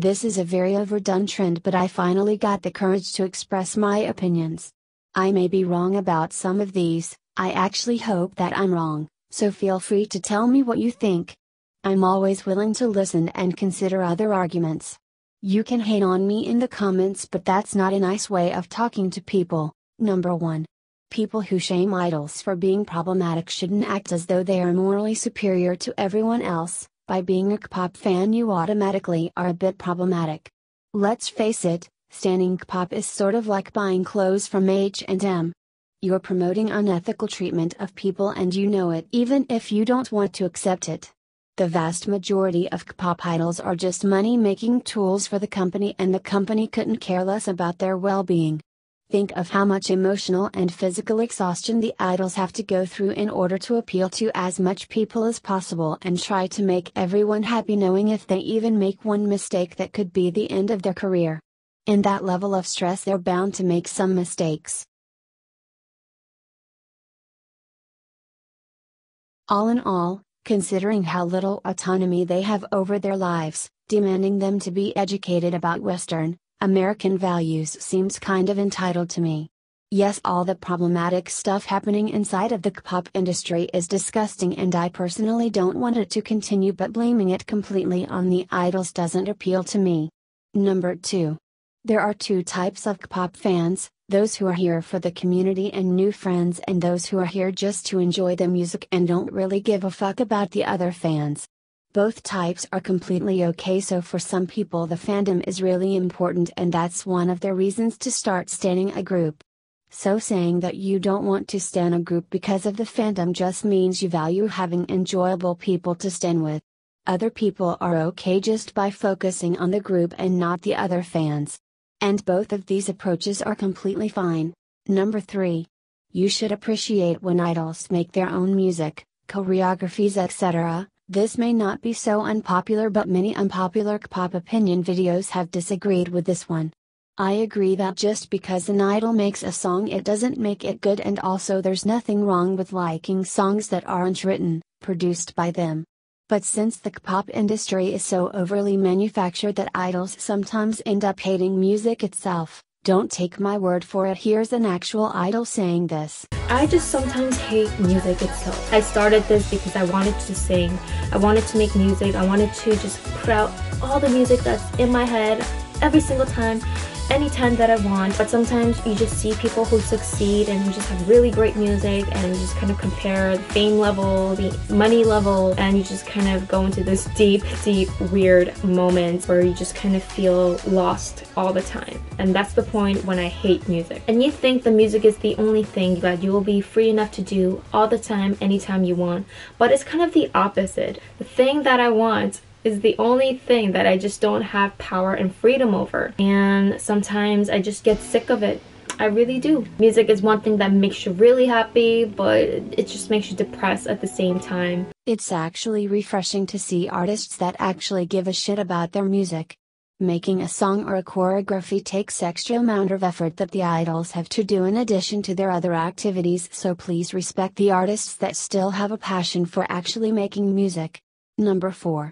This is a very overdone trend, but I finally got the courage to express my opinions. I may be wrong about some of these, I actually hope that I'm wrong, so feel free to tell me what you think. I'm always willing to listen and consider other arguments. You can hate on me in the comments, but that's not a nice way of talking to people. Number 1. People who shame idols for being problematic shouldn't act as though they are morally superior to everyone else. By being a kpop fan, you automatically are a bit problematic. Let's face it, standing kpop is sort of like buying clothes from H&M. You're promoting unethical treatment of people and you know it even if you don't want to accept it. The vast majority of kpop idols are just money-making tools for the company, and the company couldn't care less about their well-being. Think of how much emotional and physical exhaustion the idols have to go through in order to appeal to as much people as possible and try to make everyone happy, knowing if they even make one mistake that could be the end of their career. In that level of stress, they're bound to make some mistakes. All in all, considering how little autonomy they have over their lives, demanding them to be educated about Western, American values seems kind of entitled to me. Yes, all the problematic stuff happening inside of the kpop industry is disgusting, and I personally don't want it to continue, but blaming it completely on the idols doesn't appeal to me. Number 2. There are two types of kpop fans, those who are here for the community and new friends, and those who are here just to enjoy the music and don't really give a fuck about the other fans. Both types are completely okay, so for some people the fandom is really important, and that's one of the reasons to start standing a group. So saying that you don't want to stan a group because of the fandom just means you value having enjoyable people to stan with. Other people are okay just by focusing on the group and not the other fans. And both of these approaches are completely fine. Number 3. You should appreciate when idols make their own music, choreographies, etc. This may not be so unpopular, but many unpopular kpop opinion videos have disagreed with this one. I agree that just because an idol makes a song, it doesn't make it good, and also there's nothing wrong with liking songs that aren't written, produced by them. But since the kpop industry is so overly manufactured that idols sometimes end up hating music itself, don't take my word for it, here's an actual idol saying this. I just sometimes hate music itself. I started this because I wanted to sing, I wanted to make music, I wanted to just put out all the music that's in my head every single time, anytime that I want. But sometimes you just see people who succeed and who just have really great music, and you just kind of compare the fame level, the money level, and you just kind of go into this deep, weird moments where you just kind of feel lost all the time. And that's the point when I hate music. And you think the music is the only thing that you will be free enough to do all the time, anytime you want. But it's kind of the opposite. The thing that I want is the only thing that I just don't have power and freedom over. And sometimes I just get sick of it. I really do. Music is one thing that makes you really happy, but it just makes you depressed at the same time. It's actually refreshing to see artists that actually give a shit about their music. Making a song or a choreography takes extra amount of effort that the idols have to do in addition to their other activities, so please respect the artists that still have a passion for actually making music. Number 4.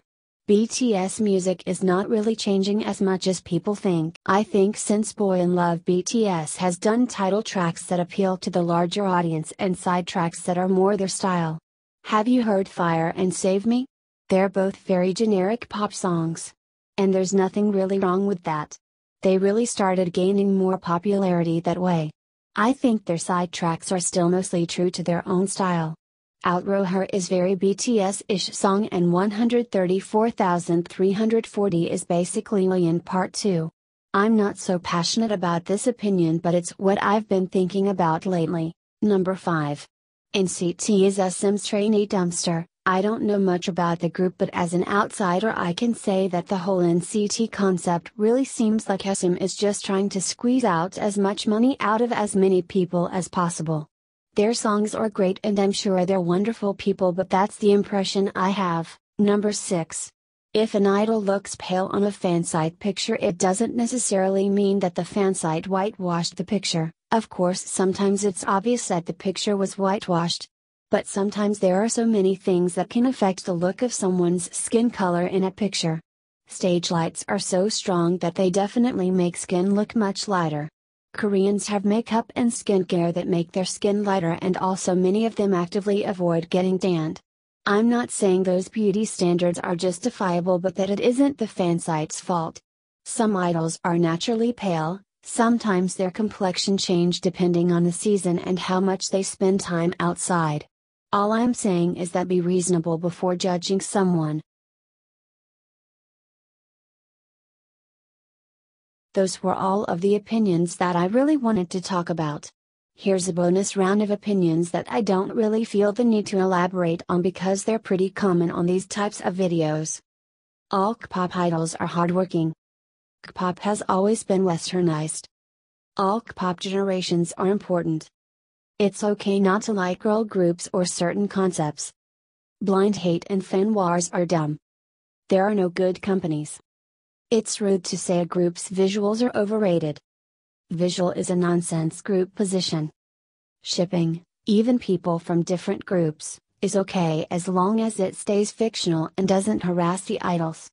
BTS music is not really changing as much as people think. I think since Boy in Love, BTS has done title tracks that appeal to the larger audience and side tracks that are more their style. Have you heard Fire and Save Me? They're both very generic pop songs. And there's nothing really wrong with that. They really started gaining more popularity that way. I think their side tracks are still mostly true to their own style. Outro Her is very BTS-ish song, and 134,340 is basically Million Part 2. I'm not so passionate about this opinion, but it's what I've been thinking about lately. Number 5. NCT is SM's trainee dumpster. I don't know much about the group, but as an outsider I can say that the whole NCT concept really seems like SM is just trying to squeeze out as much money out of as many people as possible. Their songs are great and I'm sure they're wonderful people, but that's the impression I have. Number 6. If an idol looks pale on a fansite picture, it doesn't necessarily mean that the fansite whitewashed the picture. Of course, sometimes it's obvious that the picture was whitewashed. But sometimes there are so many things that can affect the look of someone's skin color in a picture. Stage lights are so strong that they definitely make skin look much lighter. Koreans have makeup and skincare that make their skin lighter, and also many of them actively avoid getting tanned. I'm not saying those beauty standards are justifiable, but that it isn't the fan site's fault. Some idols are naturally pale, sometimes their complexion change depending on the season and how much they spend time outside. All I'm saying is that be reasonable before judging someone. Those were all of the opinions that I really wanted to talk about. Here's a bonus round of opinions that I don't really feel the need to elaborate on because they're pretty common on these types of videos. All kpop idols are hardworking. Kpop has always been westernized. All kpop generations are important. It's okay not to like girl groups or certain concepts. Blind hate and fan wars are dumb. There are no good companies. It's rude to say a group's visuals are overrated. Visual is a nonsense group position. Shipping, even people from different groups, is okay as long as it stays fictional and doesn't harass the idols.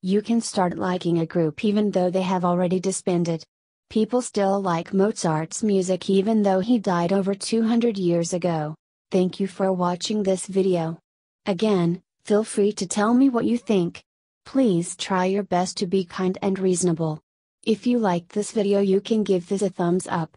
You can start liking a group even though they have already disbanded. People still like Mozart's music even though he died over 200 years ago. Thank you for watching this video. Again, feel free to tell me what you think. Please try your best to be kind and reasonable. If you liked this video, you can give this a thumbs up.